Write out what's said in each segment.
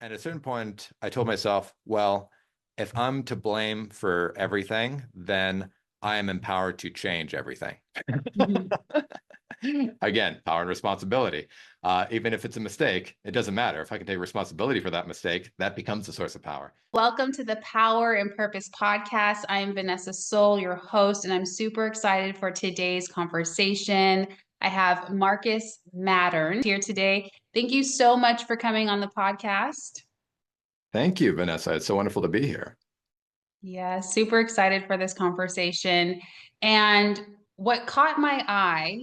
And at a certain point, I told myself, well, if I'm to blame for everything, then I am empowered to change everything. Mhm. Again, power and responsibility. Even if it's a mistake, it doesn't matter. If I can take responsibility for that mistake, that becomes the source of power. Welcome to the Power and Purpose podcast. I am Vanessa Soul, your host, and I'm super excited for today's conversation. I have Marcus Mattern here today. Thank you so much for coming on the podcast. Thank you, Vanessa. It's so wonderful to be here. Yeah, super excited for this conversation. And what caught my eye,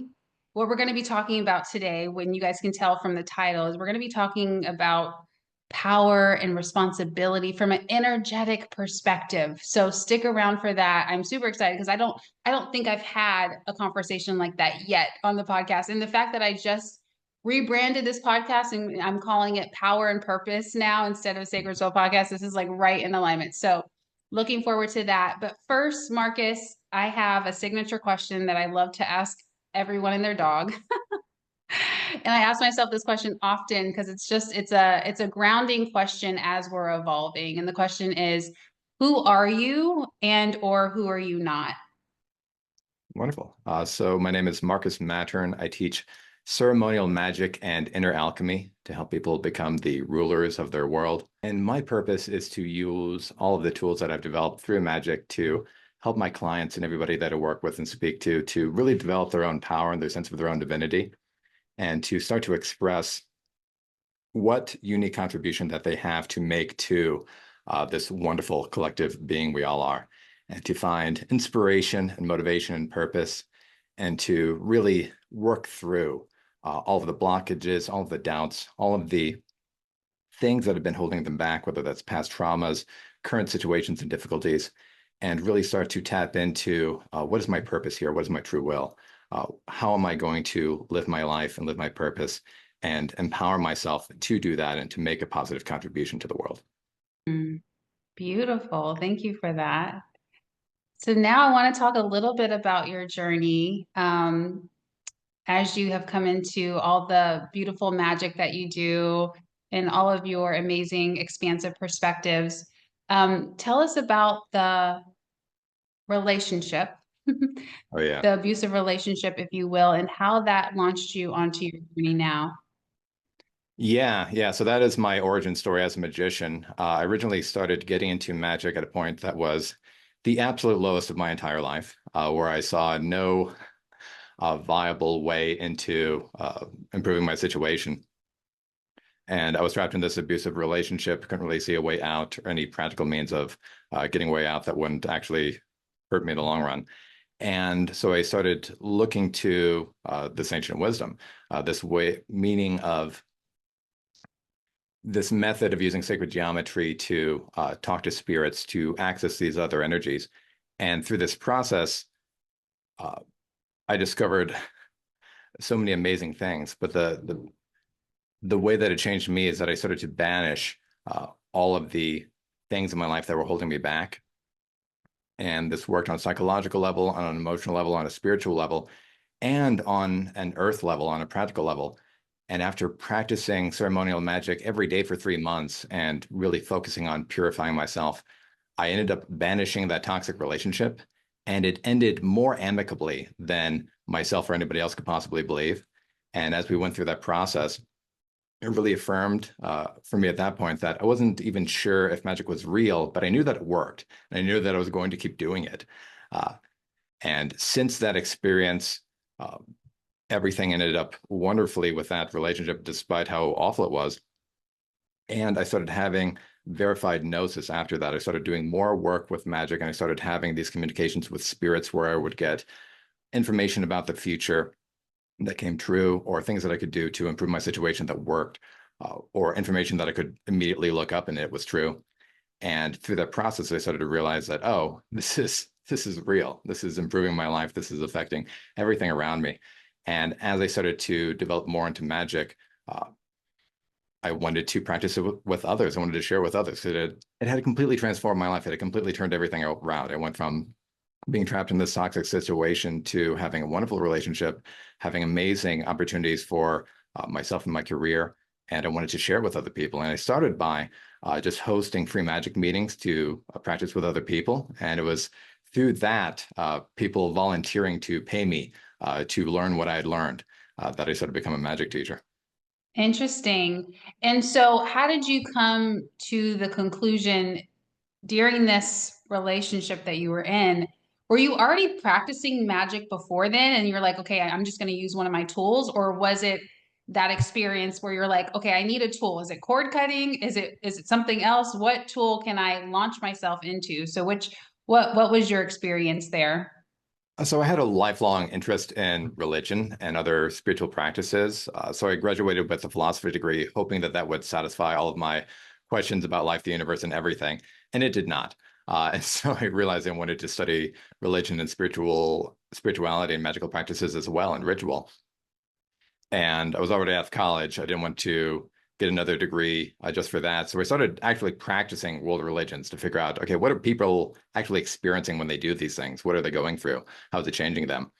what we're going to be talking about today, when you guys can tell from the title, is we're going to be talking about power and responsibility from an energetic perspective. So stick around for that. I'm super excited because I don't think I've had a conversation like that yet on the podcast. And the fact that I just rebranded this podcast and I'm calling it Power and Purpose now instead of Sacred Soul Podcast, this is like right in alignment. So looking forward to that. But first, Marcus, I have a signature question that I love to ask everyone and their dog. And I ask myself this question often because it's a grounding question as we're evolving. And the question is, who are you and or who are you not? Wonderful. So my name is Marcus Mattern. I teach ceremonial magic and inner alchemy to help people become the rulers of their world. And my purpose is to use all of the tools that I've developed through magic to help my clients and everybody that I work with and speak to really develop their own power and their sense of their own divinity, and to start to express what unique contribution that they have to make to this wonderful collective being we all are, and to find inspiration and motivation and purpose, and to really work through all of the blockages, all of the doubts, all of the things that have been holding them back, whether that's past traumas, current situations and difficulties, and really start to tap into what is my purpose here? What is my true will? How am I going to live my life and live my purpose and empower myself to do that and to make a positive contribution to the world? Beautiful. Thank you for that. So now I want to talk a little bit about your journey as you have come into all the beautiful magic that you do and all of your amazing expansive perspectives. Tell us about the relationship, Oh, yeah. the abusive relationship, if you will, and how that launched you onto your journey now. Yeah. So that is my origin story as a magician. I originally started getting into magic at a point that was the absolute lowest of my entire life, where I saw no viable way into improving my situation. And I was trapped in this abusive relationship, couldn't really see a way out or any practical means of getting a way out that wouldn't actually hurt me in the long run. And so I started looking to this ancient wisdom, this way, meaning of this method of using sacred geometry to talk to spirits, to access these other energies. And through this process, I discovered so many amazing things. But the way that it changed me is that I started to banish all of the things in my life that were holding me back. And this worked on a psychological level, on an emotional level, on a spiritual level, and on an earth level, on a practical level. And after practicing ceremonial magic every day for 3 months and really focusing on purifying myself, I ended up banishing that toxic relationship. And it ended more amicably than myself or anybody else could possibly believe. And as we went through that process, it really affirmed for me at that point that I wasn't even sure if magic was real, but I knew that it worked. And I knew that I was going to keep doing it. And since that experience, everything ended up wonderfully with that relationship, despite how awful it was. And I started having verified gnosis after that. I started doing more work with magic, and I started having these communications with spirits where I would get information about the future that came true, or things that I could do to improve my situation that worked, or information that I could immediately look up and it was true. And through that process, I started to realize that, oh, this is real. This is improving my life. This is affecting everything around me. And as I started to develop more into magic, I wanted to practice it with others. I wanted to share with others. It had completely transformed my life. It had completely turned everything around. I went from being trapped in this toxic situation to having a wonderful relationship, having amazing opportunities for myself and my career, and I wanted to share with other people. And I started by just hosting free magic meetings to practice with other people. And it was through that, people volunteering to pay me to learn what I had learned, that I started to become a magic teacher. Interesting. And so, how did you come to the conclusion during this relationship that you were in? Were you already practicing magic before then and you're like, okay, I'm just going to use one of my tools? Or was it that experience where you're like, okay, I need a tool? Is it cord cutting? Is it something else? What tool can I launch myself into? So what was your experience there? So I had a lifelong interest in religion and other spiritual practices. So I graduated with a philosophy degree, hoping that that would satisfy all of my questions about life, the universe, and everything. And it did not. And so I realized I wanted to study religion and spirituality and magical practices as well, and ritual. And I was already out of college. I didn't want to get another degree just for that. So I started actually practicing world religions to figure out, okay, what are people actually experiencing when they do these things? What are they going through? How is it changing them?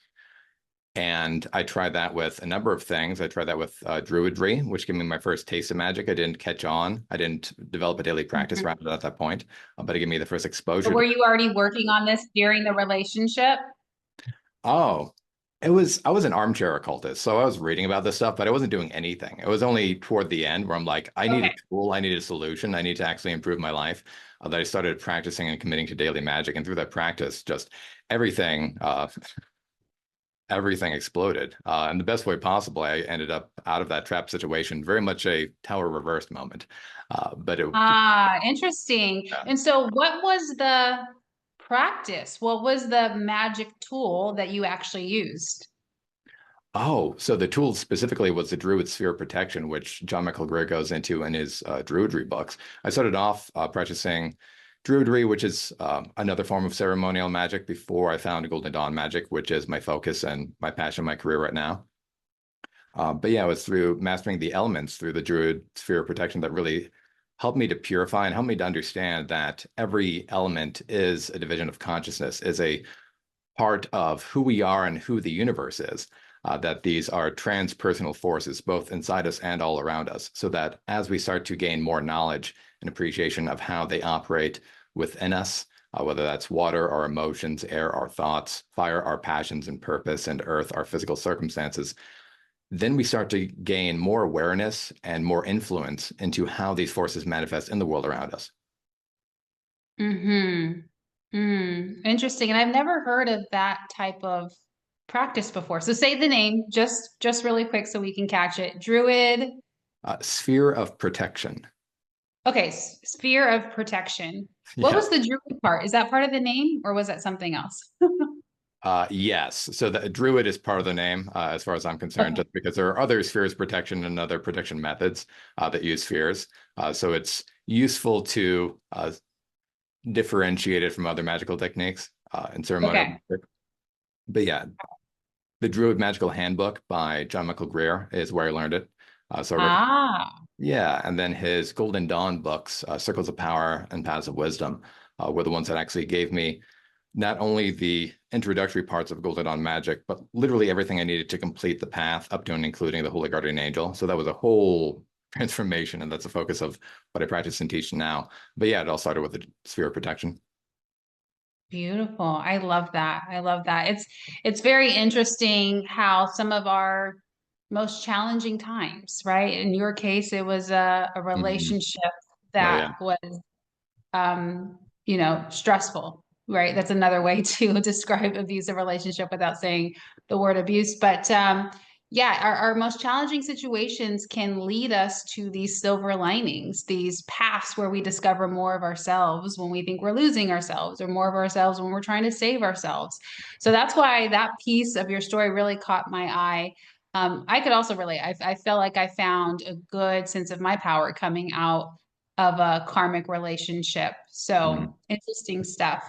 And I tried that with a number of things. I tried that with Druidry, which gave me my first taste of magic. I didn't catch on. I didn't develop a daily practice Mhm. around it at that point, but it gave me the first So exposure to. were you already working on this during the relationship? Oh, I was an armchair occultist, so I was reading about this stuff, but I wasn't doing anything. It was only toward the end where I'm like, I need a Okay. tool, I need a solution, I need to actually improve my life. That I started practicing and committing to daily magic, and through that practice, just everything, everything exploded. In the best way possible. I ended up out of that trap situation, very much a tower reversed moment. But it, Ah, interesting. uh, And so what was the practice? What was the magic tool that you actually used? Oh, so the tool specifically was the Druid Sphere of Protection, which John Michael Greer goes into in his Druidry books. I started off practicing Druidry, which is another form of ceremonial magic, before I found Golden Dawn magic, which is my focus and my passion, my career right now. But yeah, it was through mastering the elements through the Druid Sphere of Protection that really helped me to purify and helped me to understand that every element is a division of consciousness, is a part of who we are and who the universe is. That these are transpersonal forces, both inside us and all around us, so that as we start to gain more knowledge and appreciation of how they operate within us, whether that's water, our emotions, air, our thoughts, fire, our passions and purpose, and earth, our physical circumstances, then we start to gain more awareness and more influence into how these forces manifest in the world around us. Mm-hmm. Interesting. And I've never heard of that type of practice before. So say the name just really quick so we can catch it. Druid. Sphere of protection. Okay, sphere of protection. What Yeah. was the druid part? Is that part of the name or was that something else? Yes. So the Druid is part of the name, as far as I'm concerned, Okay. just because there are other spheres protection and other protection methods that use spheres. So it's useful to differentiate it from other magical techniques in ceremonial Okay. magic. But yeah, the Druid Magical Handbook by John Michael Greer is where I learned it. So I recommend. Ah, Yeah, and then his Golden Dawn books, Circles of Power and Paths of Wisdom, were the ones that actually gave me not only the introductory parts of Golden Dawn magic, but literally everything I needed to complete the path up to and including the Holy Guardian Angel. So that was a whole transformation, and that's the focus of what I practice and teach now. But yeah, it all started with the sphere of protection. beautiful. I love that. I love that. It's very interesting how some of our most challenging times, right? In your case, it was a Mhm. relationship Oh yeah. that was stressful, right? That's another way to describe abusive relationship without saying the word abuse. But yeah, our most challenging situations can lead us to these silver linings, these paths where we discover more of ourselves when we think we're losing ourselves, or more of ourselves when we're trying to save ourselves. So that's why that piece of your story really caught my eye. I could also relate. I felt like I found a good sense of my power coming out of a karmic relationship. Mhm. So interesting stuff.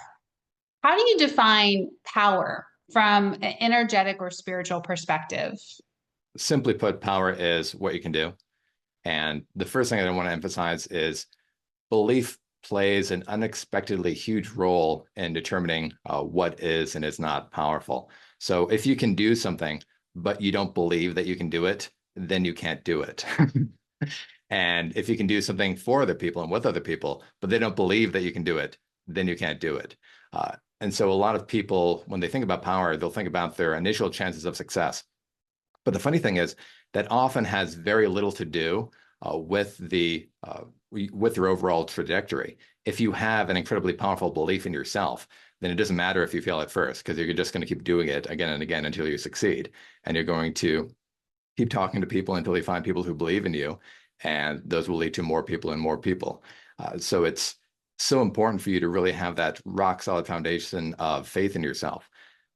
How do you define power from an energetic or spiritual perspective? Simply put, power is what you can do. And the first thing I want to emphasize is belief plays an unexpectedly huge role in determining what is and is not powerful. So if you can do something, but you don't believe that you can do it, then you can't do it. And if you can do something for other people and with other people, but they don't believe that you can do it, then you can't do it. And so a lot of people, when they think about power, they'll think about their initial chances of success. But the funny thing is that often has very little to do with your overall trajectory. If you have an incredibly powerful belief in yourself, then it doesn't matter if you fail at first, because you're just going to keep doing it again and again until you succeed. And you're going to keep talking to people until you find people who believe in you, and those will lead to more people and more people. So it's so important for you to really have that rock solid foundation of faith in yourself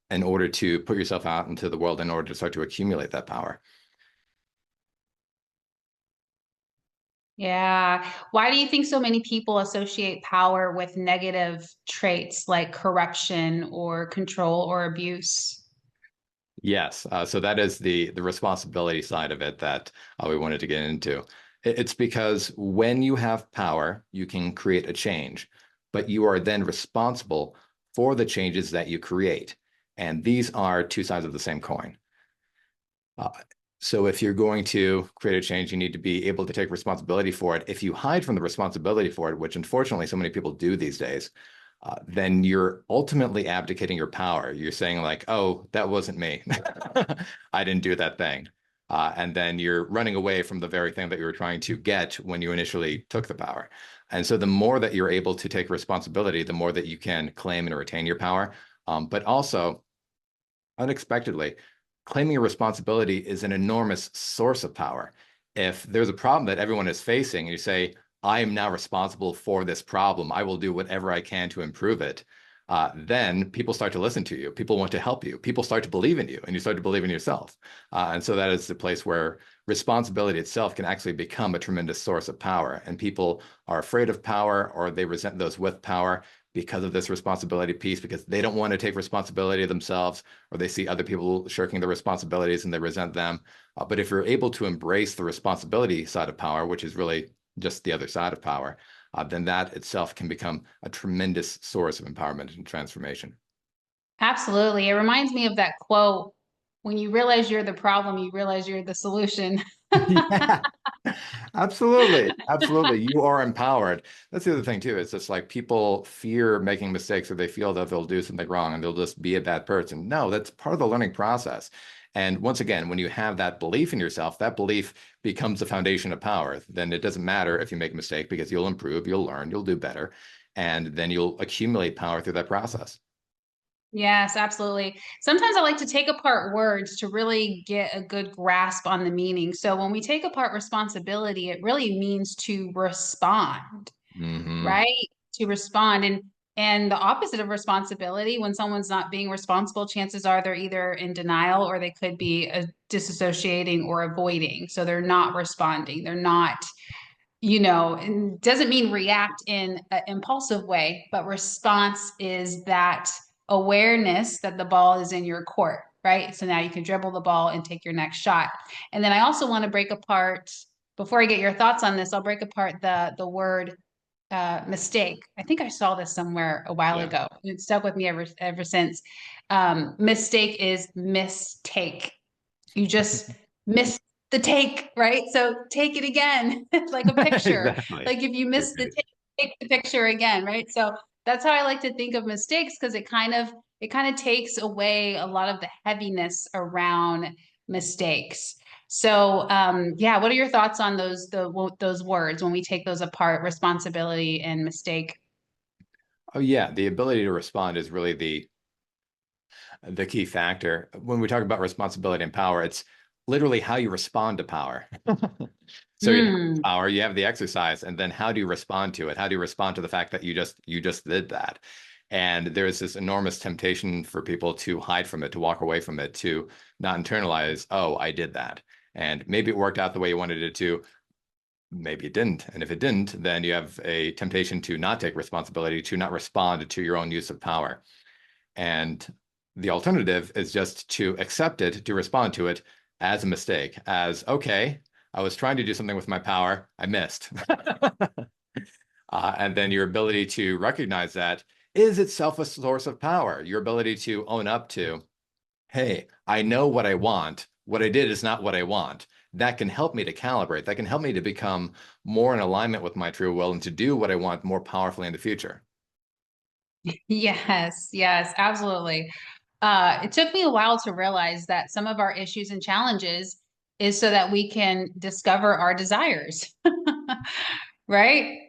in order to put yourself out into the world, in order to start to accumulate that power. Yeah. Why do you think so many people associate power with negative traits like corruption or control or abuse? Yes, so that is the responsibility side of it that we wanted to get into. It's because when you have power, you can create a change, but you are then responsible for the changes that you create. And these are two sides of the same coin. Uh, so if you're going to create a change, you need to be able to take responsibility for it. If you hide from the responsibility for it, which unfortunately so many people do these days, then you're ultimately abdicating your power. You're saying like, oh, that wasn't me. I didn't do that thing. And then you're running away from the very thing that you were trying to get when you initially took the power. And so the more that you're able to take responsibility, the more that you can claim and retain your power. But also, unexpectedly, claiming your responsibility is an enormous source of power. If there's a problem that everyone is facing and you say, I am now responsible for this problem, I will do whatever I can to improve it, then people start to listen to you. People want to help you. People start to believe in you, and you start to believe in yourself. And so that is the place where responsibility itself can actually become a tremendous source of power. And people are afraid of power, or they resent those with power because of this responsibility piece, because they don't want to take responsibility themselves, or they see other people shirking their responsibilities and they resent them. But if you're able to embrace the responsibility side of power, which is really just the other side of power, then that itself can become a tremendous source of empowerment and transformation. Absolutely. It reminds me of that quote, when you realize you're the problem, you realize you're the solution. Yeah, absolutely. Absolutely. You are empowered. That's the other thing too. It's just like people fear making mistakes, or they feel that they'll do something wrong and they'll just be a bad person. No, that's part of the learning process. And once again, when you have that belief in yourself, that belief becomes the foundation of power. Then it doesn't matter if you make a mistake, because you'll improve, you'll learn, you'll do better, and then you'll accumulate power through that process. Yes, absolutely. Sometimes I like to take apart words to really get a good grasp on the meaning. So when we take apart responsibility, it really means to respond, Hmm. right? To respond. And the opposite of responsibility, when someone's not being responsible, chances are they're either in denial, or they could be disassociating or avoiding. So they're not responding. They're not, and doesn't mean react in an impulsive way, but response is that awareness that the ball is in your court, right? So now you can dribble the ball and take your next shot. And then I also want to break apart, before I get your thoughts on this, I'll break apart the word mistake. I think I saw this somewhere a while Yeah. ago, and it stuck with me ever since. Mistake is mistake. You just miss the take, right? So take it again. It's like a picture. Exactly. Like if you miss the take the picture again, right? So that's how I like to think of mistakes, because it kind of takes away a lot of the heaviness around mistakes. So yeah, what are your thoughts on those words when we take those apart, responsibility and mistake? Oh yeah, the ability to respond is really the key factor. When we talk about responsibility and power, it's literally how you respond to power. So you have Mm. power, you have the exercise, and then how do you respond to it? How do you respond to the fact that you just did that? And there's this enormous temptation for people to hide from it, to walk away from it, to not internalize, oh, I did that. And maybe it worked out the way you wanted it to, maybe it didn't. And if it didn't, then you have a temptation to not take responsibility, to not respond to your own use of power. And the alternative is just to accept it, to respond to it as a mistake, as, okay, I was trying to do something with my power, I missed. And then your ability to recognize that is itself a source of power. Your ability to own up to, hey, I know what I want. What I did is not what I want. that can help me to calibrate, that can help me to become more in alignment with my true will and to do what I want more powerfully in the future. Yes, yes, absolutely. It took me a while to realize that some of our issues and challenges is so that we can discover our desires, right?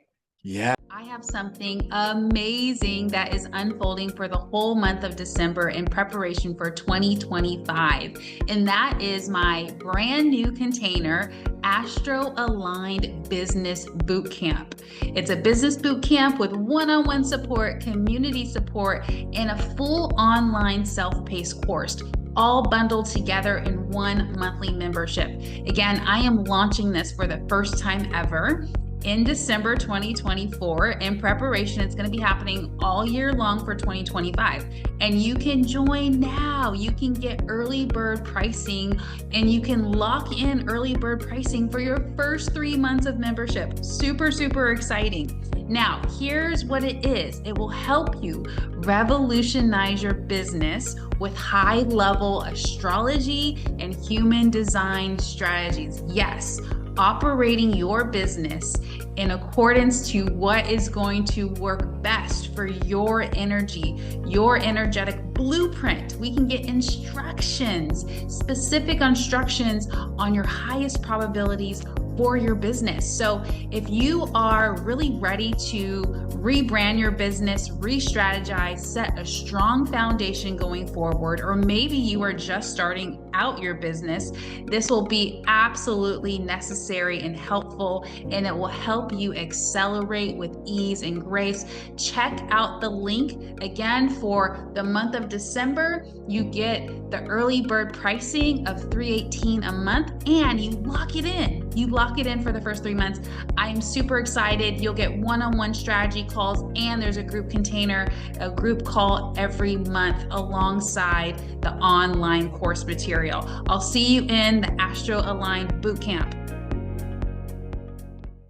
Yeah. I have something amazing that is unfolding for the whole month of December in preparation for 2025. And that is my brand new container, Astro Aligned Business Bootcamp. It's a business bootcamp with one-on-one support, community support, and a full online self-paced course, all bundled together in one monthly membership. Again, I am launching this for the first time ever in December 2024. In preparation, it's going to be happening all year long for 2025. And you can join now. You can get early bird pricing, and you can lock in early bird pricing for your first 3 months of membership. Super, super exciting. Now, here's what it is. It will help you revolutionize your business with high-level astrology and human design strategies. Yes, operating your business in accordance to what is going to work best for your energy, your energetic blueprint. We can get instructions, specific instructions on your highest probabilities for your business. So if you are really ready to rebrand your business, re-strategize, set a strong foundation going forward, or maybe you are just starting out your business, this will be absolutely necessary and helpful, and it will help you accelerate with ease and grace. Check out the link again for the month of December. You get the early bird pricing of $318 a month, and you lock it in. You lock it in for the first 3 months. I am super excited. You'll get one-on-one strategy calls, and there's a group container, a group call every month alongside the online course material. I'll see you in the Astro Aligned Bootcamp.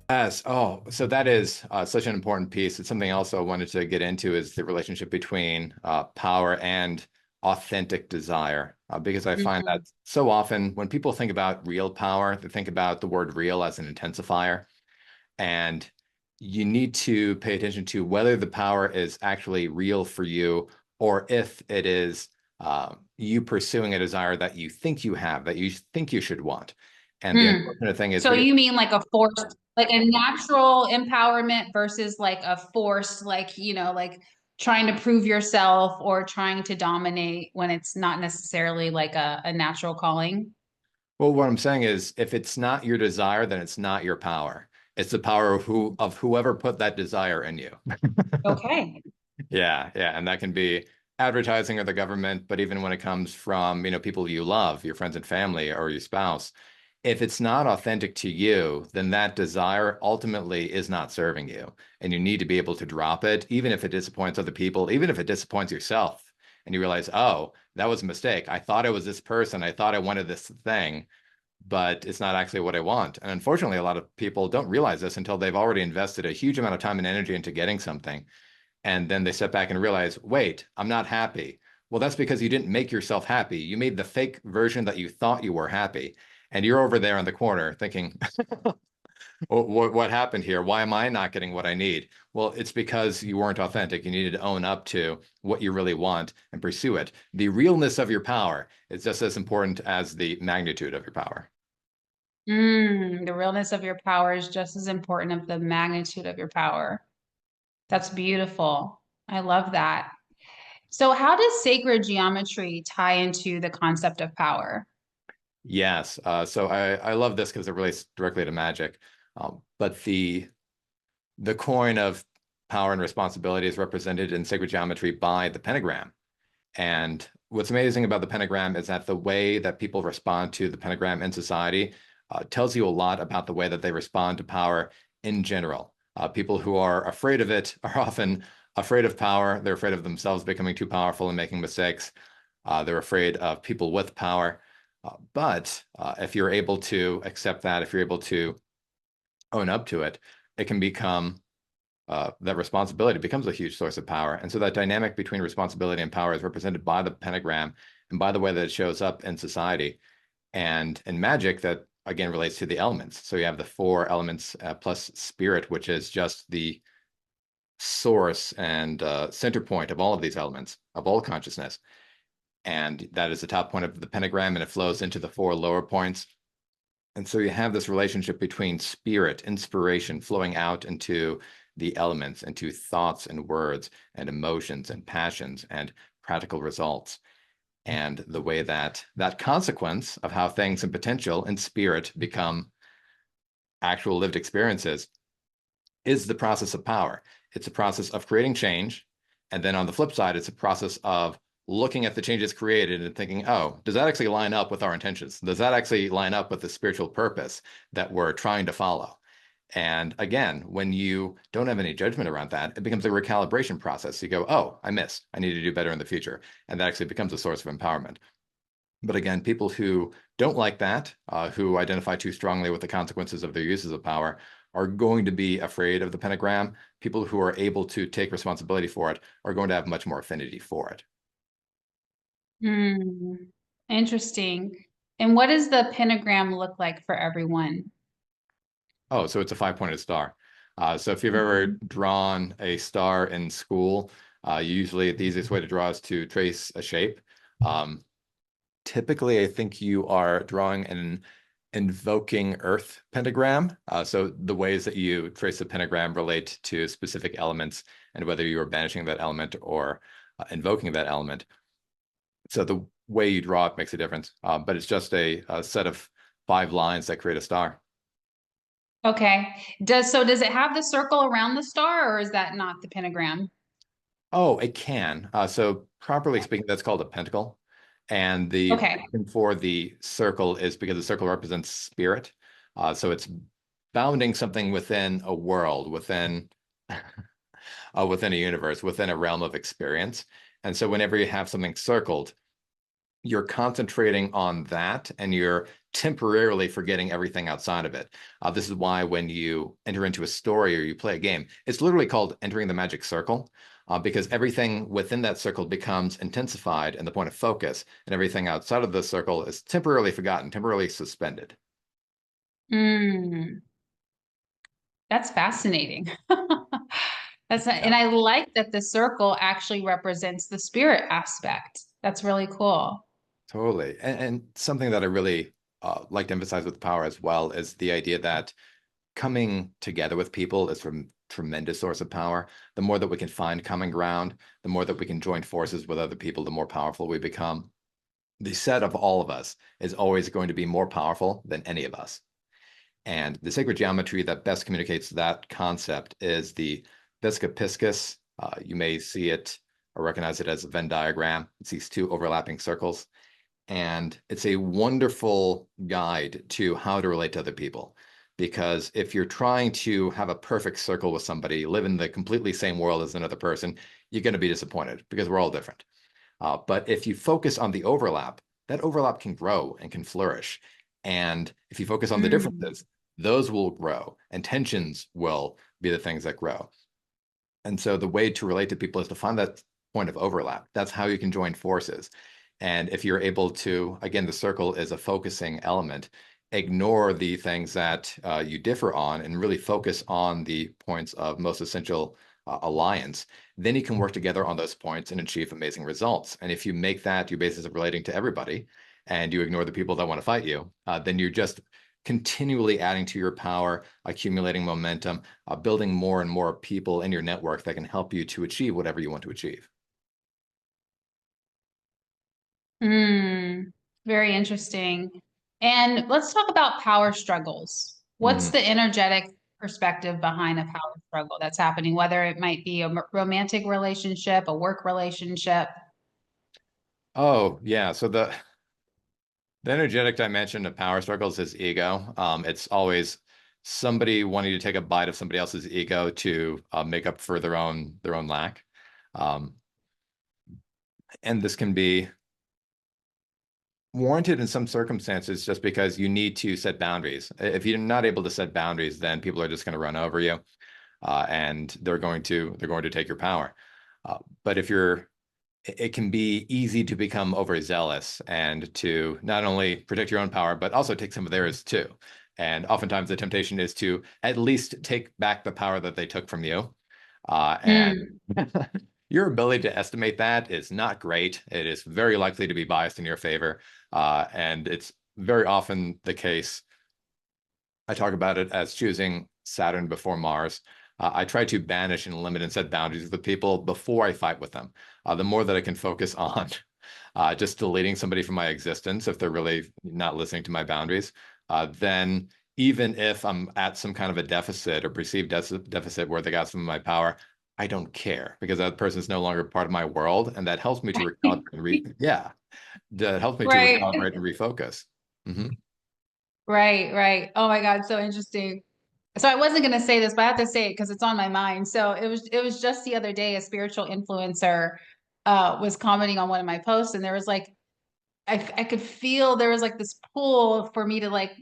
Yes. Oh, so that is such an important piece. It's something else I wanted to get into is the relationship between power and authentic desire, because I find that so often when people think about real power, they think about the word real as an intensifier. And you need to pay attention to whether the power is actually real for you, or if it is you pursuing a desire that you think you have, that you think you should want. And the unfortunate thing is, so you mean like a forced, like a natural empowerment versus like a forced, like, you know, like trying to prove yourself or trying to dominate when it's not necessarily like a natural calling? well, what I'm saying is, if it's not your desire, then it's not your power. It's the power of whoever put that desire in you. Okay. Yeah, yeah, and that can be advertising or the government, but even when it comes from, people you love, your friends and family or your spouse, if it's not authentic to you, then that desire ultimately is not serving you. And you need to be able to drop it, even if it disappoints other people, even if it disappoints yourself. And you realize, oh, that was a mistake. I thought I was this person. I thought I wanted this thing, but it's not actually what I want. And unfortunately, a lot of people don't realize this until they've already invested a huge amount of time and energy into getting something. And then they step back and realize, wait, I'm not happy. Well, that's because you didn't make yourself happy. You made the fake version that you thought you were happy. And you're over there in the corner thinking, what happened here? Why am I not getting what I need? Well, it's because you weren't authentic. You needed to own up to what you really want and pursue it. The realness of your power is just as important as the magnitude of your power. The realness of your power is just as important of the magnitude of your power. That's beautiful. I love that. So, how does sacred geometry tie into the concept of power? Yes. So I love this because it relates directly to magic. But the coin of power and responsibility is represented in sacred geometry by the pentagram. And what's amazing about the pentagram is that the way that people respond to the pentagram in society tells you a lot about the way that they respond to power in general. People who are afraid of it are often afraid of power. They're afraid of themselves becoming too powerful and making mistakes. They're afraid of people with power. But if you're able to accept that, if you're able to own up to it, it can become that responsibility becomes a huge source of power. And so that dynamic between responsibility and power is represented by the pentagram and by the way that it shows up in society. And in magic, that again relates to the elements. So you have the four elements plus spirit, which is just the source and center point of all of these elements, of all consciousness. And that is the top point of the pentagram, and it flows into the four lower points. And so you have this relationship between spirit, inspiration, flowing out into the elements, into thoughts and words and emotions and passions and practical results. And the way that that consequence of how things in potential and spirit become actual lived experiences is the process of power. It's a process of creating change. And then on the flip side, it's a process of looking at the changes created and thinking, oh, does that actually line up with our intentions? Does that actually line up with the spiritual purpose that we're trying to follow? And again, when you don't have any judgment around that, it becomes a recalibration process. You go, oh, I missed. I need to do better in the future. And that actually becomes a source of empowerment. But again, people who don't like that, who identify too strongly with the consequences of their uses of power, are going to be afraid of the pentagram. People who are able to take responsibility for it are going to have much more affinity for it. Interesting. And what does the pentagram look like for everyone? Oh, so it's a five-pointed star. So if you've ever drawn a star in school, usually the easiest way to draw is to trace a shape. Typically, I think you are drawing an invoking earth pentagram. So the ways that you trace the pentagram relate to specific elements and whether you are banishing that element or invoking that element. So the way you draw it makes a difference, but it's just a set of 5 lines that create a star. Okay. Does it have the circle around the star, or is that not the pentagram? Oh, it can. So properly speaking, that's called a pentacle. And the Okay. reason for the circle is because the circle represents spirit. So it's bounding something within a world, within within a universe, within a realm of experience. And so whenever you have something circled, you're concentrating on that and you're temporarily forgetting everything outside of it. This is why when you enter into a story or you play a game, it's literally called entering the magic circle, because everything within that circle becomes intensified and the point of focus, and everything outside of the circle is temporarily forgotten, temporarily suspended. Mm, that's fascinating. And Yeah, I like that the circle actually represents the spirit aspect. That's really cool. totally. And something that I really like to emphasize with power as well is the idea that coming together with people is a tremendous source of power. The more that we can find common ground, the more that we can join forces with other people, the more powerful we become. The set of all of us is always going to be more powerful than any of us. And the sacred geometry that best communicates that concept is the Pisca Piscis. You may see it or recognize it as a Venn diagram. It's these two overlapping circles. And it's a wonderful guide to how to relate to other people. Because if you're trying to have a perfect circle with somebody, live in the completely same world as another person, you're going to be disappointed because we're all different. But if you focus on the overlap, that overlap can grow and can flourish. And if you focus on the Mm. differences, those will grow and tensions will be the things that grow. And so the way to relate to people is to find that point of overlap. That's how you can join forces. And if you're able to, again, the circle is a focusing element, ignore the things that you differ on and really focus on the points of most essential alliance, then you can work together on those points and achieve amazing results. And if you make that your basis of relating to everybody and you ignore the people that want to fight you, then you're just continually adding to your power, accumulating momentum, building more and more people in your network that can help you to achieve whatever you want to achieve. Mm, very interesting. And let's talk about power struggles. What's Mhm. the energetic perspective behind a power struggle that's happening, whether it might be a romantic relationship, a work relationship? Oh, yeah. So the energetic dimension of power struggles is ego. It's always somebody wanting to take a bite of somebody else's ego to make up for their own lack. Um, and this can be warranted in some circumstances just because you need to set boundaries. If you're not able to set boundaries, then people are just going to run over you, and they're going to take your power. But if you're it can be easy to become overzealous and to not only protect your own power, but also take some of theirs too. And oftentimes the temptation is to at least take back the power that they took from you. And Mm. your ability to estimate that is not great. It is very likely to be biased in your favor. And it's very often the case. I talk about it as choosing Saturn before Mars. I try to banish and limit and set boundaries with people before I fight with them. The more that I can focus on just deleting somebody from my existence if they're really not listening to my boundaries, then even if I'm at some kind of a deficit or perceived deficit where they got some of my power, I don't care because that person is no longer part of my world, and that helps me to recalibrate. Yeah, that helps me to Right. recalibrate and refocus. Mm-hmm. Right, right. Oh my God, so interesting. So I wasn't going to say this, but I have to say it because it's on my mind. So it was just the other day a spiritual influencer was commenting on one of my posts, and there was like I could feel there was like this pull for me to like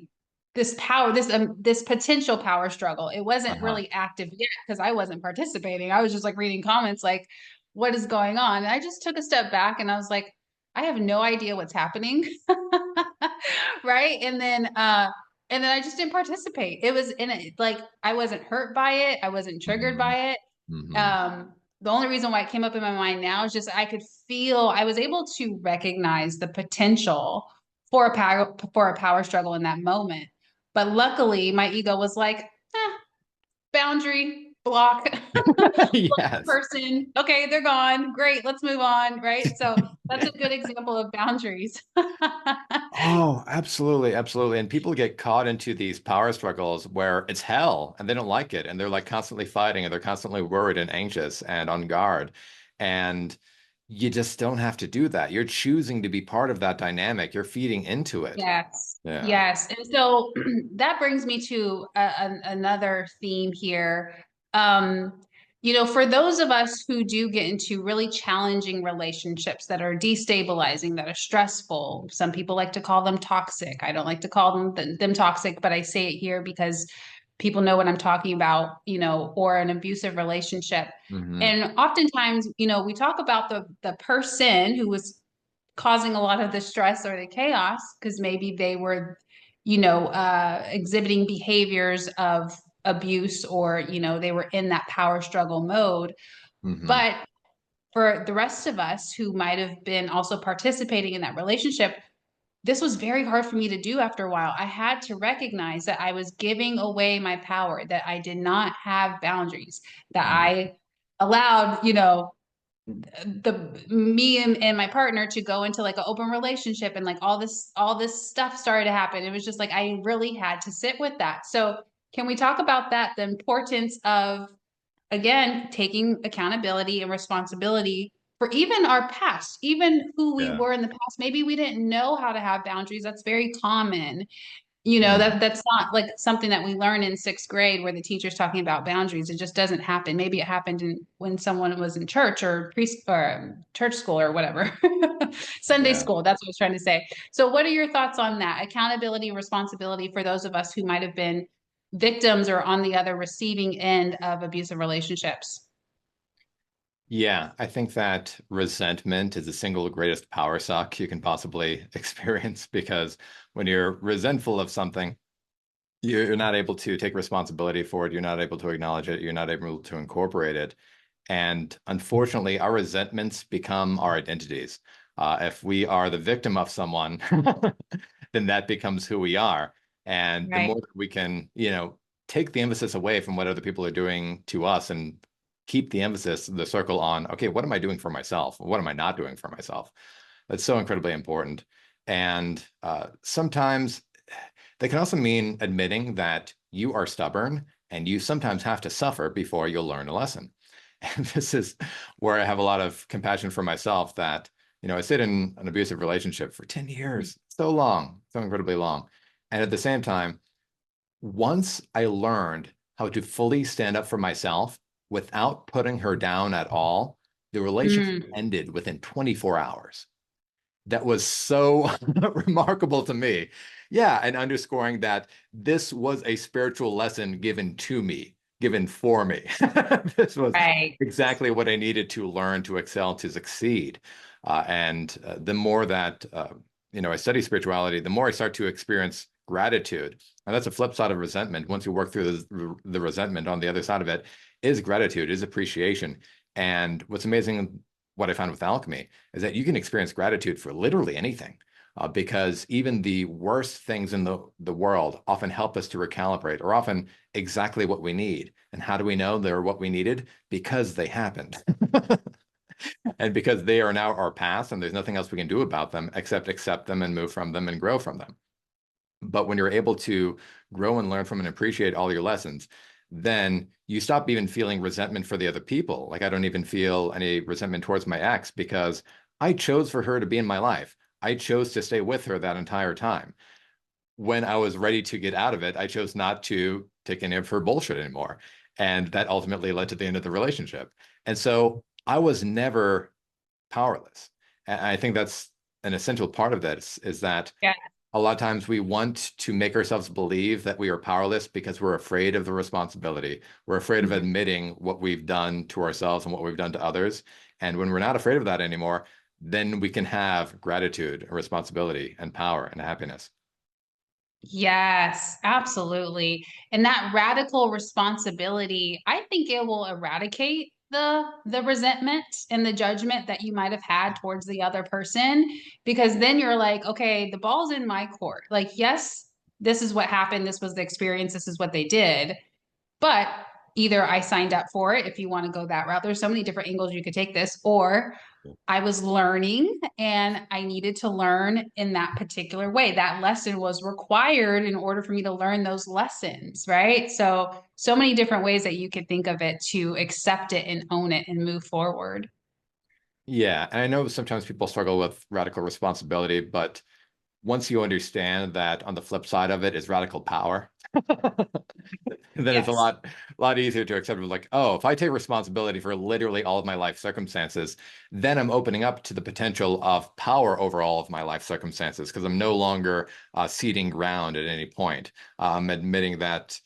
this power, this potential power struggle. It wasn't Uh-huh. really active yet because I wasn't participating. I was just like reading comments like, what is going on? And I just took a step back and I was like, I have no idea what's happening. Right. And then I just didn't participate. It was in it like I wasn't hurt by it. I wasn't triggered Mm-hmm. by it. Mm-hmm. The only reason why it came up in my mind now is just I could feel I was able to recognize the potential for a power struggle in that moment. But luckily, my ego was like, boundary, block, block the Yes. person. Okay, they're gone. Great, let's move on. Right. So that's a good example of boundaries. Oh, absolutely, absolutely. And people get caught into these power struggles where it's hell and they don't like it. And they're like constantly fighting and they're constantly worried and anxious and on guard. And you just don't have to do that. You're choosing to be part of that dynamic. You're feeding into it. Yes. Yeah. Yes. And so that brings me to another theme here. Um, for those of us who do get into really challenging relationships that are destabilizing, that are stressful, some people like to call them toxic. I don't like to call them toxic, but I say it here because people know what I'm talking about, or an abusive relationship. Hmm. And oftentimes, we talk about the person who was causing a lot of the stress or the chaos because maybe they were, exhibiting behaviors of abuse or, they were in that power struggle mode. Hmm. But for the rest of us who might have been also participating in that relationship, this was very hard for me to do after a while. I had to recognize that I was giving away my power, that I did not have boundaries, that I allowed, the me and my partner to go into like an open relationship, and like all this stuff started to happen. It was just like I really had to sit with that. So can we talk about that, the importance of, again, taking accountability and responsibility for even our past, even who we Yeah. were in the past? Maybe we didn't know how to have boundaries. That's very common. Mm. That's not like something that we learn in sixth grade where the teacher's talking about boundaries. It just doesn't happen. Maybe it happened when someone was in church or church school or whatever. Sunday Yeah. school. That's what I was trying to say. So what are your thoughts on that? Accountability, responsibility for those of us who might have been victims or on the other receiving end of abusive relationships. Yeah, I think that resentment is the single greatest power suck you can possibly experience because when you're resentful of something, you're not able to take responsibility for it. You're not able to acknowledge it. You're not able to incorporate it. And unfortunately, our resentments become our identities. If we are the victim of someone, then that becomes who we are. And the more Right. that we can, take the emphasis away from what other people are doing to us and keep the emphasis, the circle on, okay, what am I doing for myself? What am I not doing for myself? That's so incredibly important. And sometimes they can also mean admitting that you are stubborn and you sometimes have to suffer before you'll learn a lesson. And this is where I have a lot of compassion for myself that, I stayed in an abusive relationship for 10 years, so long, so incredibly long. And at the same time, once I learned how to fully stand up for myself without putting her down at all, the relationship Mm. ended within 24 hours. That was so remarkable to me. Yeah, and underscoring that this was a spiritual lesson given to me given for me. This was Right. exactly what I needed to learn to excel, to succeed. And the more that I study spirituality, the more I start to experience gratitude. And that's a flip side of resentment. Once you work through the resentment, on the other side of it is gratitude, is appreciation. And what's amazing, what I found with alchemy, is that you can experience gratitude for literally anything. Because even the worst things in the world often help us to recalibrate, or often exactly what we need. And how do we know they're what we needed? Because they happened. And because they are now our past, and there's nothing else we can do about them except accept them and move from them and grow from them. But when you're able to grow and learn from and appreciate all your lessons, then you stop even feeling resentment for the other people. Like I don't even feel any resentment towards my ex because I chose for her to be in my life. I chose to stay with her that entire time. When I was ready to get out of it, I chose not to take any of her bullshit anymore. And that ultimately led to the end of the relationship. And so I was never powerless. And I think that's an essential part of this, is that Yeah. a lot of times we want to make ourselves believe that we are powerless because we're afraid of the responsibility. We're afraid of Mhm. admitting what we've done to ourselves and what we've done to others. And when we're not afraid of that anymore, then we can have gratitude and responsibility and power and happiness. Yes, absolutely. And that radical responsibility, I think it will eradicate the resentment and the judgment that you might have had towards the other person, because then you're like, okay, the ball's in my court. Like, yes, this is what happened, this was the experience, this is what they did. But either I signed up for it, if you want to go that route. There's so many different angles you could take this, or I was learning and I needed to learn in that particular way. That lesson was required in order for me to learn those lessons, right? So, so many different ways that you could think of it to accept it and own it and move forward. Yeah, and I know sometimes people struggle with radical responsibility, but once you understand that on the flip side of it is radical power, then it's a Yes. lot easier to accept. Like, oh, if I take responsibility for literally all of my life circumstances, then I'm opening up to the potential of power over all of my life circumstances because I'm no longer ceding ground at any point. I'm admitting that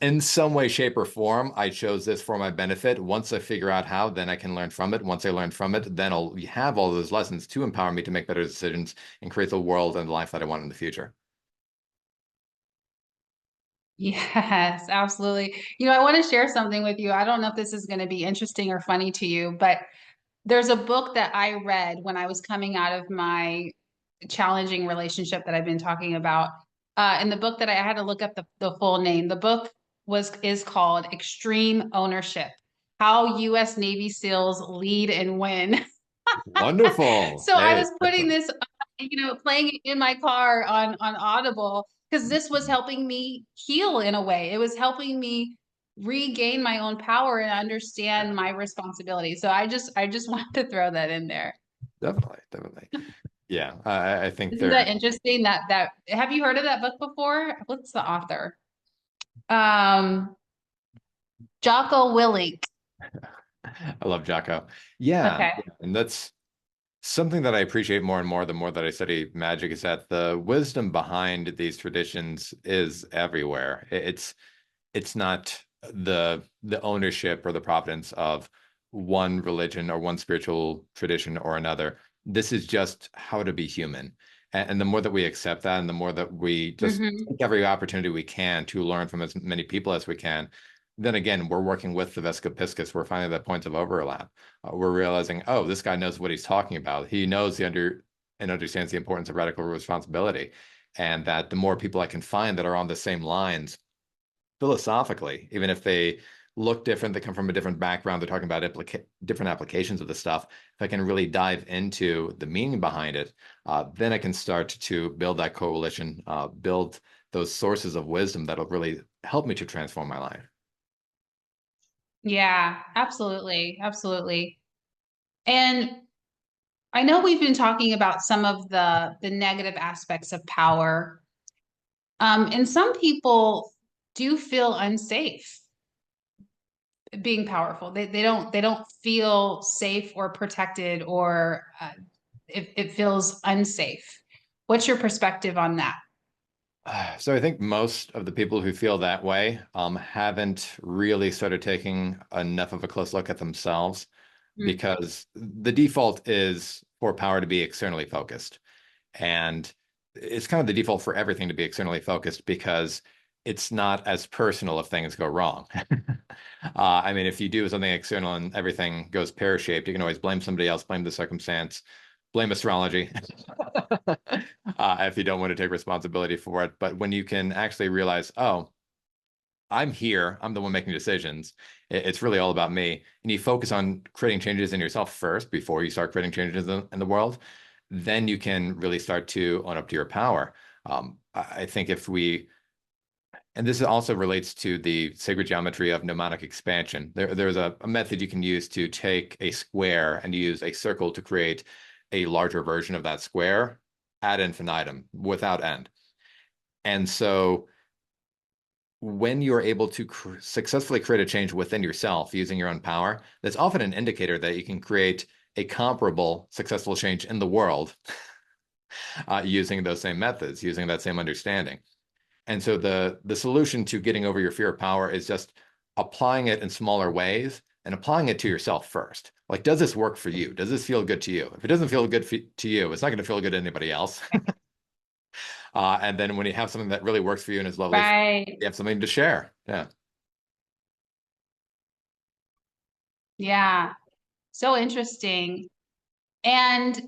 in some way, shape, or form, I chose this for my benefit. Once I figure out how, then I can learn from it. Once I learn from it, then I'll have all those lessons to empower me to make better decisions and create the world and the life that I want in the future. Yes, absolutely. I want to share something with you. I don't know if this is going to be interesting or funny to you, but there's a book that I read when I was coming out of my challenging relationship that I've been talking about. In the book that I had to look up the full name. The book is called Extreme Ownership: How U.S. Navy SEALs Lead and Win. Wonderful. So I Hey, was putting excellent. this, playing it in my car on Audible because this was helping me heal in a way. It was helping me regain my own power and understand my responsibility. So I just wanted to throw that in there. Definitely, definitely. Yeah, I think Isn't that there's interesting? That have you heard of that book before? What's the author? Um, Jocko Willink. I love Jocko. Yeah, Okay. yeah, and that's something that I appreciate more and more the more that I study magic is that the wisdom behind these traditions is everywhere. It's not the ownership or the providence of one religion or one spiritual tradition or another. This is just how to be human. And the more that we accept that and the more that we just Hmm. take every opportunity we can to learn from as many people as we can, then again, we're working with the Vescopiscus. We're finding the points of overlap. We're realizing, oh, this guy knows what he's talking about. He knows and understands the importance of radical responsibility. And that the more people I can find that are on the same lines philosophically, even if they look different, they come from a different background, they're talking about different applications of the stuff. If I can really dive into the meaning behind it, then I can start to build that coalition, build those sources of wisdom that'll really help me to transform my life. Yeah, absolutely. Absolutely. And I know we've been talking about some of the negative aspects of power. And some people do feel unsafe being powerful. They don't feel safe or protected, or it feels unsafe. What's your perspective on that? So I think most of the people who feel that way haven't really started taking enough of a close look at themselves, Mm. because the default is for power to be externally focused. And it's kind of the default for everything to be externally focused because it's not as personal if things go wrong. I mean, if you do something external and everything goes pear-shaped, you can always blame somebody else, blame the circumstance, blame astrology, if you don't want to take responsibility for it. But when you can actually realize, oh, I'm here, I'm the one making decisions. It's really all about me. And you focus on creating changes in yourself first before you start creating changes in the world, then you can really start to own up to your power. I think if we, and this also relates to the sacred geometry of mnemonic expansion. There's a method you can use to take a square and use a circle to create a larger version of that square ad infinitum without end. And so when you're able to successfully create a change within yourself using your own power, that's often an indicator that you can create a comparable successful change in the world using those same methods, using that same understanding. And so the solution to getting over your fear of power is just applying it in smaller ways and applying it to yourself first. Like, does this work for you? Does this feel good to you? If it doesn't feel good to you, it's not going to feel good to anybody else. And then when you have something that really works for you and is lovely, Right. you have something to share. Yeah. Yeah. So interesting. And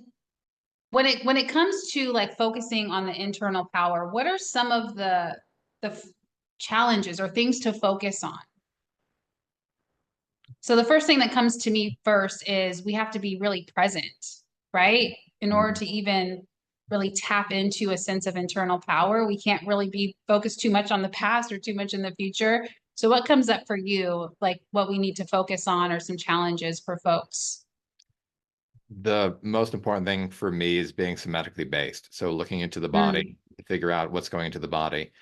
when it comes to like focusing on the internal power, what are some of the challenges or things to focus on? So the first thing that comes to me first is we have to be really present, right? In order Mhm. to even really tap into a sense of internal power, we can't really be focused too much on the past or too much in the future. So what comes up for you, like what we need to focus on or some challenges for folks? The most important thing for me is being somatically based. So looking into the body Mm, to figure out what's going into the body.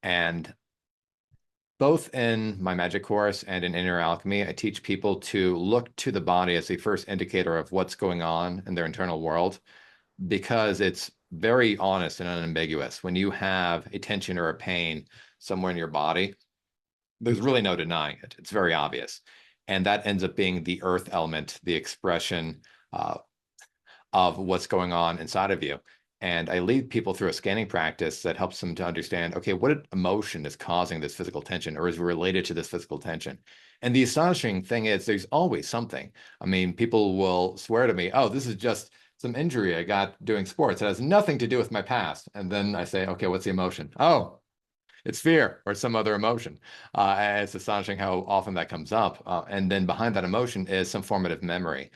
And both in my magic course and in Inner Alchemy, I teach people to look to the body as the first indicator of what's going on in their internal world, because it's very honest and unambiguous. When you have a tension or a pain somewhere in your body, there's really no denying it. It's very obvious. And that ends up being the earth element, the expression uh, of what's going on inside of you. And I lead people through a scanning practice that helps them to understand, okay, what emotion is causing this physical tension or is related to this physical tension? And the astonishing thing is there's always something. I mean, people will swear to me, oh, this is just some injury I got doing sports. It has nothing to do with my past. And then I say, okay, what's the emotion? Oh, it's fear or some other emotion. And it's astonishing how often that comes up. And then behind that emotion is some formative memory,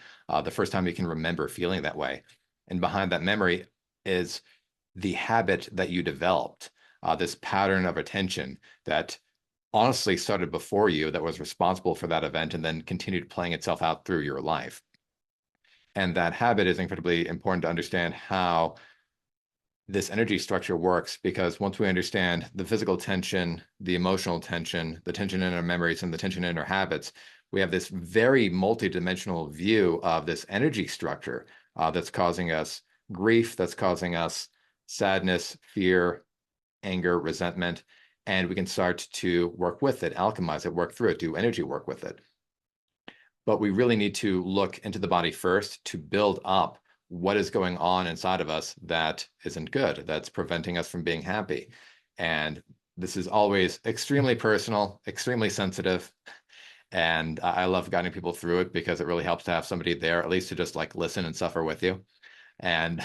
the first time you can remember feeling that way. And behind that memory is the habit that you developed, this pattern of attention that honestly started before you, that was responsible for that event, and then continued playing itself out through your life. And that habit is incredibly important to understand how this energy structure works, because once we understand the physical tension, the emotional tension, the tension in our memories, and the tension in our habits, we have this very multidimensional view of this energy structure that's causing us grief, that's causing us sadness, fear, anger, resentment, and we can start to work with it, alchemize it, work through it, do energy work with it. But we really need to look into the body first to build up what is going on inside of us that isn't good, that's preventing us from being happy. And this is always extremely personal, extremely sensitive. And I love guiding people through it because it really helps to have somebody there, at least to just like listen and suffer with you. And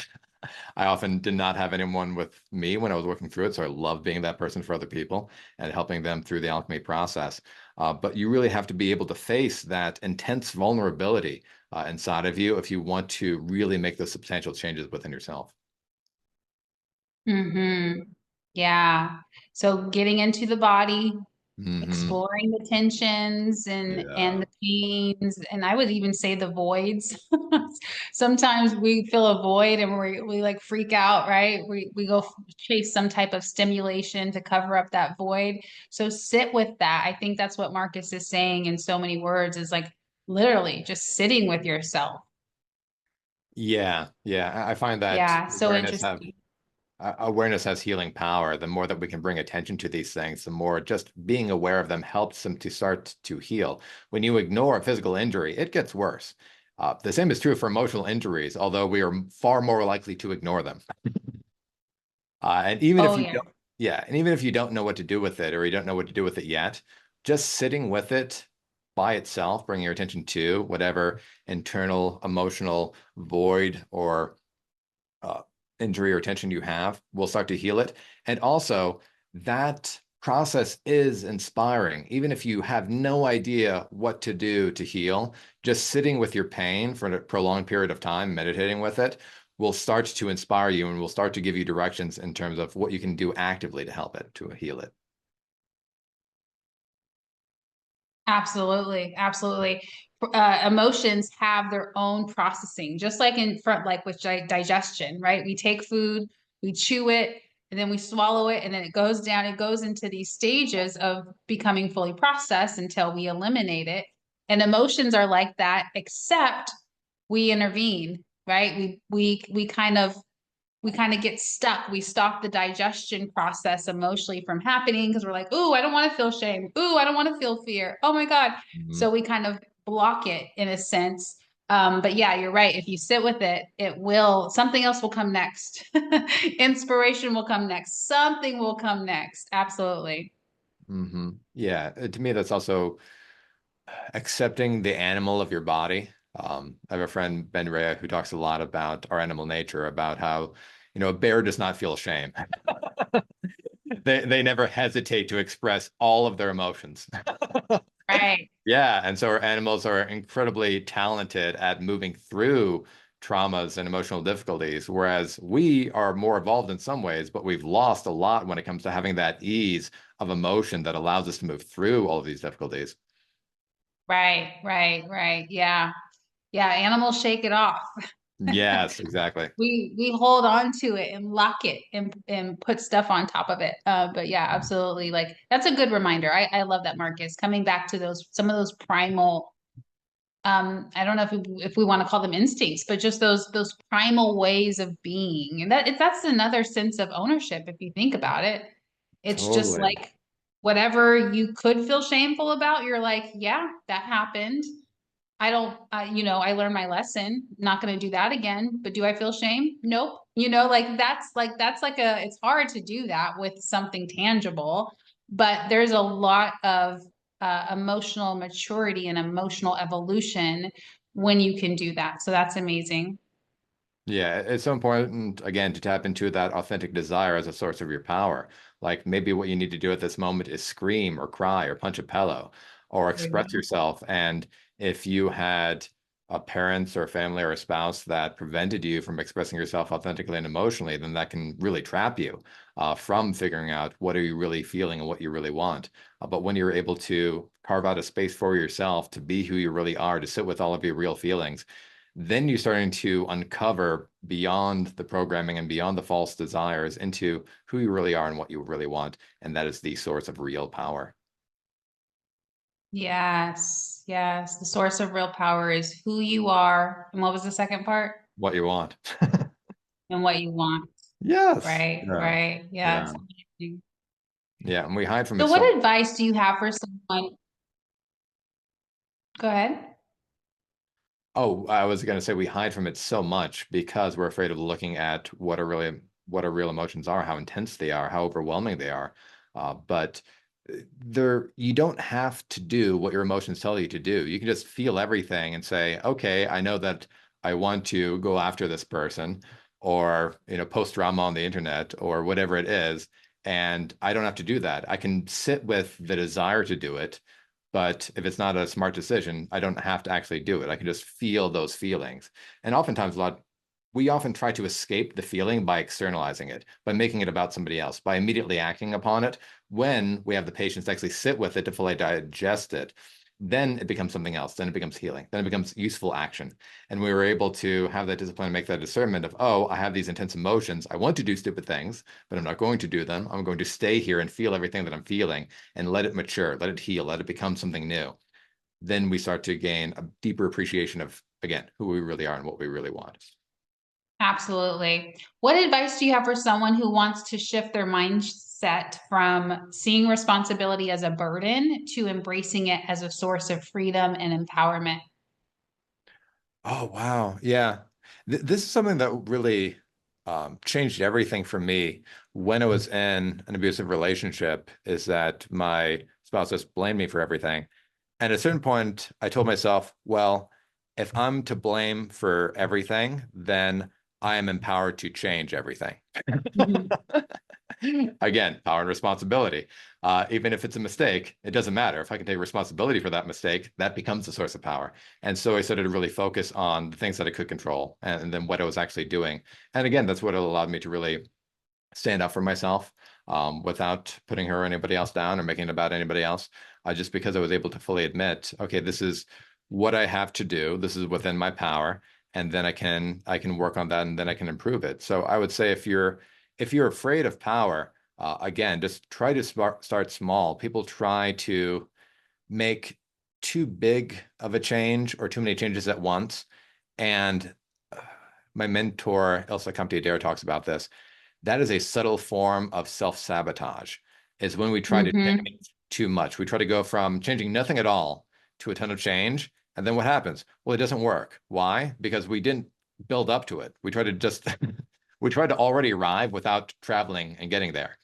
I often did not have anyone with me when I was working through it, so I love being that person for other people and helping them through the alchemy process. But you really have to be able to face that intense vulnerability inside of you if you want to really make those substantial changes within yourself. mm-hmm. Yeah. So getting into the body, Hmm. exploring the tensions and Yeah. the pains, and I would even say the voids. Sometimes we feel a void and we like freak out, right? We go chase some type of stimulation to cover up that void. So sit with that. I think that's what Marcus is saying in so many words, is like literally just sitting with yourself. Yeah. Yeah. I find that Yeah, so awareness have interesting. awareness has healing power. The more that we can bring attention to these things, the more just being aware of them helps them to start to heal. When you ignore a physical injury, it gets worse. The same is true for emotional injuries, although we are far more likely to ignore them. And even Oh if you yeah. don't, yeah, and even if you don't know what to do with it or you don't know what to do with it yet, just sitting with it by itself, bringing your attention to whatever internal emotional void or uh, injury or tension you have will start to heal it. And also, that process is inspiring. Even if you have no idea what to do to heal, just sitting with your pain for a prolonged period of time, meditating with it, will start to inspire you and will start to give you directions in terms of what you can do actively to help it, to heal it. Absolutely, absolutely. Emotions have their own processing, just like in front, like with digestion, right? We take food, we chew it, and then we swallow it, and then it goes down. It goes into these stages of becoming fully processed until we eliminate it. And emotions are like that, except we intervene, right? We kind of get stuck. We stop the digestion process emotionally from happening because we're like, ooh, I don't want to feel shame. Ooh, I don't want to feel fear. Oh my God. Mhm. So we kind of block it in a sense. But yeah, you're right. If you sit with it, something else will come next. Inspiration will come next. Something will come next. Absolutely. Yeah, to me, that's also accepting the animal of your body. I have a friend, Ben Rea, who talks a lot about our animal nature, about how, a bear does not feel shame. They never hesitate to express all of their emotions. Right. Yeah, and so our animals are incredibly talented at moving through traumas and emotional difficulties, whereas we are more evolved in some ways, but we've lost a lot when it comes to having that ease of emotion that allows us to move through all of these difficulties. Right. Right. Right. Yeah. Yeah. Animals shake it off. Yes, exactly. We hold on to it and lock it and put stuff on top of it. But yeah, absolutely. Like that's a good reminder. I love that, Marcus. Coming back to those some of those primal I don't know if we want to call them instincts, but just those primal ways of being. And that's another sense of ownership if you think about it. It's just Totally. like whatever you could feel shameful about, you're like, yeah, that happened. I don't, I learned my lesson. Not going to do that again. But do I feel shame? Nope. It's hard to do that with something tangible. But there's a lot of emotional maturity and emotional evolution when you can do that. So that's amazing. Yeah, it's so important, again, to tap into that authentic desire as a source of your power. Like maybe what you need to do at this moment is scream or cry or punch a pillow or There you express go. yourself. And if you had a parents or a family or a spouse that prevented you from expressing yourself authentically and emotionally, then that can really trap you from figuring out what are you really feeling and what you really want. But when you're able to carve out a space for yourself to be who you really are, to sit with all of your real feelings, then you're starting to uncover beyond the programming and beyond the false desires into who you really are and what you really want. And that is the source of real power. Yes. Yes. The source of real power is who you are. And what was the second part? What you want. And what you want. Yes. Right. Yeah. Right. Yeah. Yes. Amazing. Yeah. And we hide from So it so what advice do you have for someone? Go ahead. Oh, I was going to say we hide from it so much because we're afraid of looking at what our real emotions are, how intense they are, how overwhelming they are. But you don't have to do what your emotions tell you to do. You can just feel everything and say, okay, I know that I want to go after this person or, post drama on the internet or whatever it is. And I don't have to do that. I can sit with the desire to do it, but if it's not a smart decision, I don't have to actually do it. I can just feel those feelings. And oftentimes, we often try to escape the feeling by externalizing it, by making it about somebody else, by immediately acting upon it. When we have the patience to actually sit with it, to fully digest it, then it becomes something else. Then it becomes healing. Then it becomes useful action. And we were able to have that discipline and make that discernment of, oh, I have these intense emotions. I want to do stupid things, but I'm not going to do them. I'm going to stay here and feel everything that I'm feeling and let it mature, let it heal, let it become something new. Then we start to gain a deeper appreciation of, again, who we really are and what we really want. Absolutely. What advice do you have for someone who wants to shift their mindset from seeing responsibility as a burden to embracing it as a source of freedom and empowerment? Oh, wow. Yeah. This is something that really changed everything for me when I was in an abusive relationship, is that my spouse just blamed me for everything. And at a certain point, I told myself, well, if I'm to blame for everything, then I am empowered to change everything. Mhm. Again, power and responsibility. Even if it's a mistake, it doesn't matter. If I can take responsibility for that mistake, that becomes a source of power. And so I started to really focus on the things that I could control and then what I was actually doing. And again, that's what allowed me to really stand up for myself without putting her or anybody else down or making it about anybody else. Just because I was able to fully admit, okay, this is what I have to do. This is within my power, and then I can work on that, and then I can improve it. So I would say if you're afraid of power, again, just try to start small. People try to make too big of a change or too many changes at once, and uh, my mentor Elsa Compte Adair talks about this. That is a subtle form of self-sabotage, is when we try to Mhm. change too much. We try to go from changing nothing at all to a ton of change. And then what happens? Well, it doesn't work. Why? Because we didn't build up to it. We tried to just, we tried to already arrive without traveling and getting there.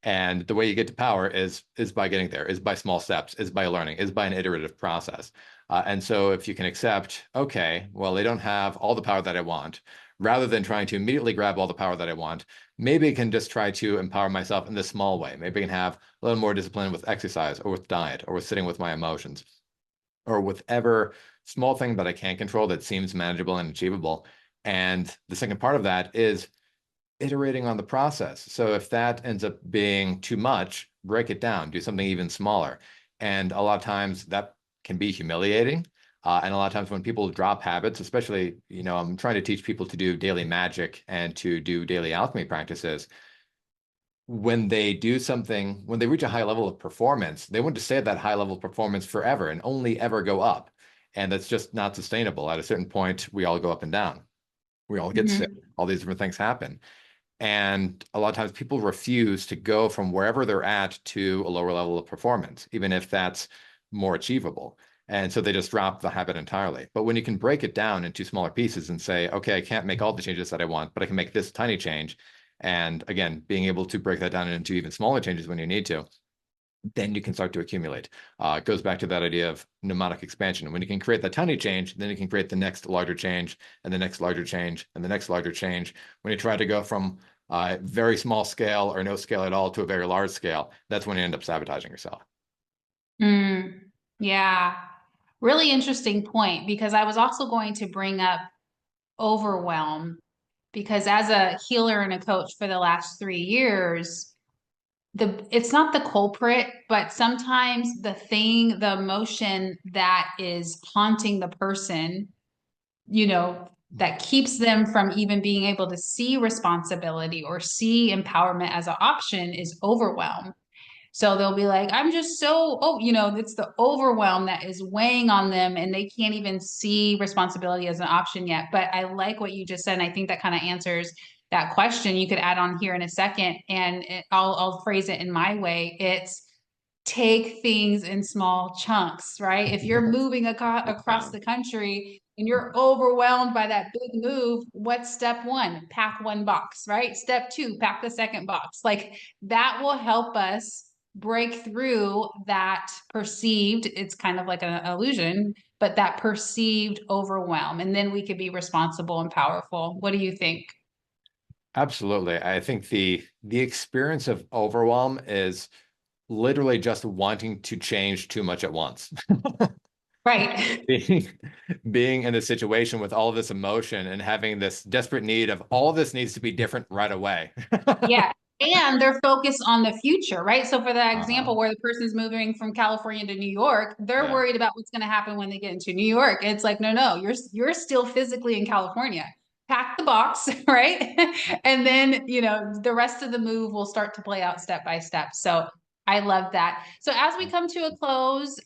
And the way you get to power is by getting there, is by small steps, is by learning, is by an iterative process. And so if you can accept, okay, well, they don't have all the power that I want, rather than trying to immediately grab all the power that I want, maybe I can just try to empower myself in this small way. Maybe I can have a little more discipline with exercise or with diet or with sitting with my emotions or with ever small thing that I can't control that seems manageable and achievable. And the second part of that is iterating on the process. So if that ends up being too much, break it down, do something even smaller. And a lot of times that can be humiliating. And a lot of times when people drop habits, especially, I'm trying to teach people to do daily magic and to do daily alchemy practices. When they do something, when they reach a high level of performance, they want to stay at that high level of performance forever and only ever go up. And that's just not sustainable. At a certain point, we all go up and down. We all get sick. Mhm. All these different things happen. And a lot of times people refuse to go from wherever they're at to a lower level of performance, even if that's more achievable. And so they just drop the habit entirely. But when you can break it down into smaller pieces and say, okay, I can't make all the changes that I want, but I can make this tiny change. And again, being able to break that down into even smaller changes when you need to, then you can start to accumulate. It goes back to that idea of mnemonic expansion. When you can create that tiny change, then you can create the next larger change and the next larger change and the next larger change. When you try to go from very small scale or no scale at all to a very large scale, that's when you end up sabotaging yourself. Mm. Yeah. Really interesting point, because I was also going to bring up overwhelm, because as a healer and a coach for the last 3 years, it's not the culprit, but sometimes the emotion that is haunting the person, that keeps them from even being able to see responsibility or see empowerment as an option is overwhelm. So they'll be like, I'm just so, it's the overwhelm that is weighing on them, and they can't even see responsibility as an option yet. But I like what you just said. And I think that kind of answers that question. You could add on here in a second, and I'll phrase it in my way. It's take things in small chunks, right? If you're moving across the country and you're overwhelmed by that big move, what's step one? Pack one box, right? Step two, pack the second box. Like that will help us break through that perceived, it's kind of like an illusion, but that perceived overwhelm. And then we could be responsible and powerful. What do you think? Absolutely. I think the experience of overwhelm is literally just wanting to change too much at once. Right. being being in a situation with all of this emotion and having this desperate need of all this needs to be different right away. Yeah. And they're focused on the future, right? So for that Uh-huh. example where the person's moving from California to New York, they're Yeah. worried about what's going to happen when they get into New York. It's like, no, no, you're still physically in California. Pack the box, right? And then, the rest of the move will start to play out step by step. So I love that. So as we come to a close,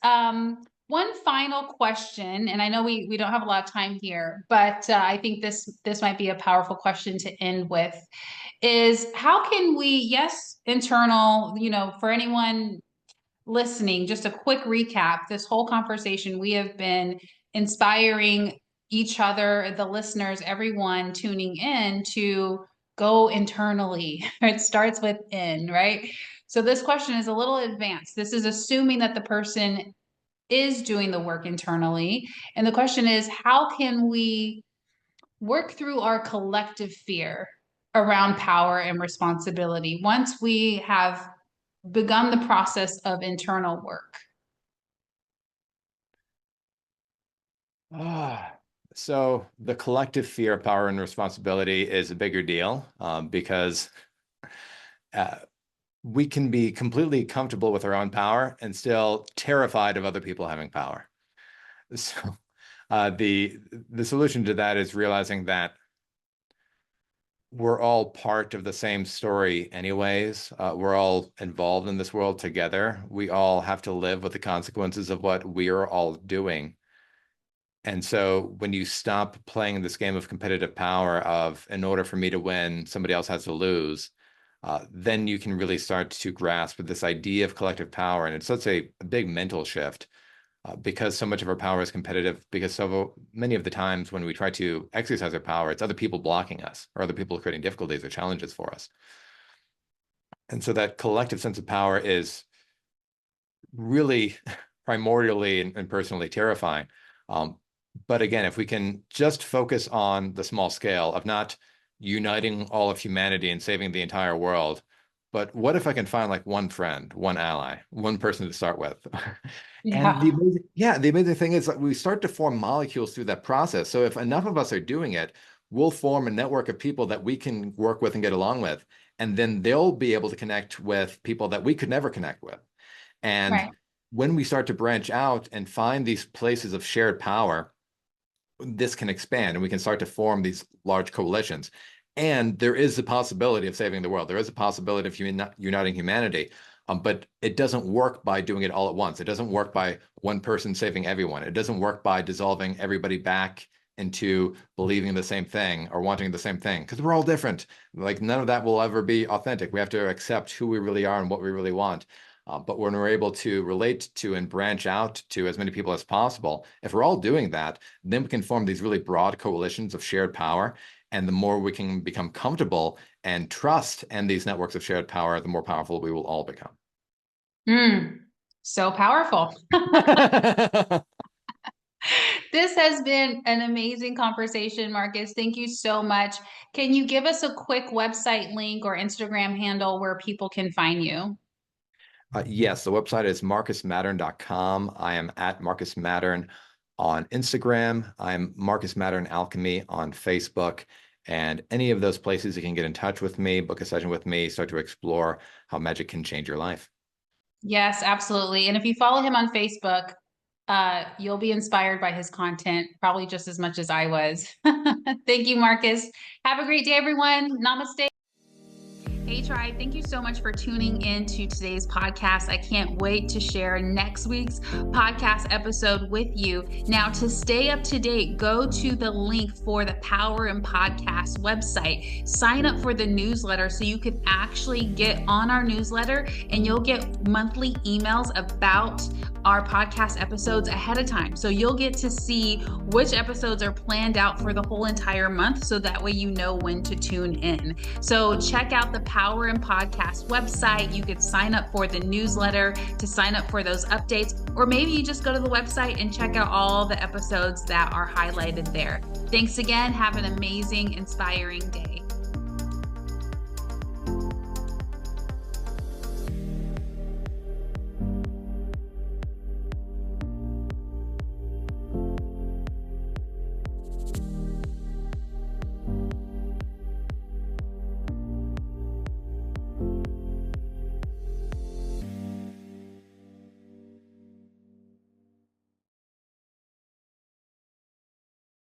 One final question, and I know we don't have a lot of time here, but I think this might be a powerful question to end with, is how can we, yes, internal, for anyone listening, just a quick recap, this whole conversation, we have been inspiring each other, the listeners, everyone tuning in to go internally. It starts within, right? So this question is a little advanced. This is assuming that the person is doing the work internally. And the question is, how can we work through our collective fear around power and responsibility once we have begun the process of internal work? So the collective fear of power and responsibility is a bigger deal because uh, we can be completely comfortable with our own power and still terrified of other people having power. So the solution to that is realizing that we're all part of the same story anyways. We're all involved in this world together. We all have to live with the consequences of what we're all doing. And so when you stop playing this game of competitive power of, in order for me to win, somebody else has to lose, then you can really start to grasp this idea of collective power. And it's such a big mental shift because so much of our power is competitive, because so many of the times when we try to exercise our power, it's other people blocking us or other people creating difficulties or challenges for us. And so that collective sense of power is really primordially and personally terrifying. But again, if we can just focus on the small scale of not uniting all of humanity and saving the entire world, but what if I can find like one friend, one ally, one person to start with? And Yeah. the amazing thing is that we start to form molecules through that process. So if enough of us are doing it, we'll form a network of people that we can work with and get along with. And then they'll be able to connect with people that we could never connect with. And Right. when we start to branch out and find these places of shared power, this can expand and we can start to form these large coalitions. And there is a possibility of saving the world. There is a possibility of uniting humanity. But it doesn't work by doing it all at once. It doesn't work by one person saving everyone. It doesn't work by dissolving everybody back into believing the same thing or wanting the same thing, because we're all different. Like none of that will ever be authentic. We have to accept who we really are and what we really want. But when we're able to relate to and branch out to as many people as possible, if we're all doing that, then we can form these really broad coalitions of shared power. And the more we can become comfortable and trust in these networks of shared power, the more powerful we will all become. So powerful. This has been an amazing conversation, Marcus. Thank you so much. Can you give us a quick website link or Instagram handle where people can find you? Yes, the website is marcusmattern.com. I am at Marcus Mattern on Instagram. I'm Marcus Mattern Alchemy on Facebook. And any of those places you can get in touch with me, book a session with me, start to explore how magic can change your life. Yes, absolutely. And if you follow him on Facebook, you'll be inspired by his content, probably just as much as I was. Thank you, Marcus. Have a great day, everyone. Namaste. Hey, Tribe, thank you so much for tuning in to today's podcast. I can't wait to share next week's podcast episode with you. Now, to stay up to date, go to the link for the Power and Podcast website. Sign up for the newsletter so you can actually get on our newsletter and you'll get monthly emails about our podcast episodes ahead of time. So you'll get to see which episodes are planned out for the whole entire month, so that way you know when to tune in. So check out the Power and Podcast website. You could sign up for the newsletter to sign up for those updates, or maybe you just go to the website and check out all the episodes that are highlighted there. Thanks again. Have an amazing, inspiring day.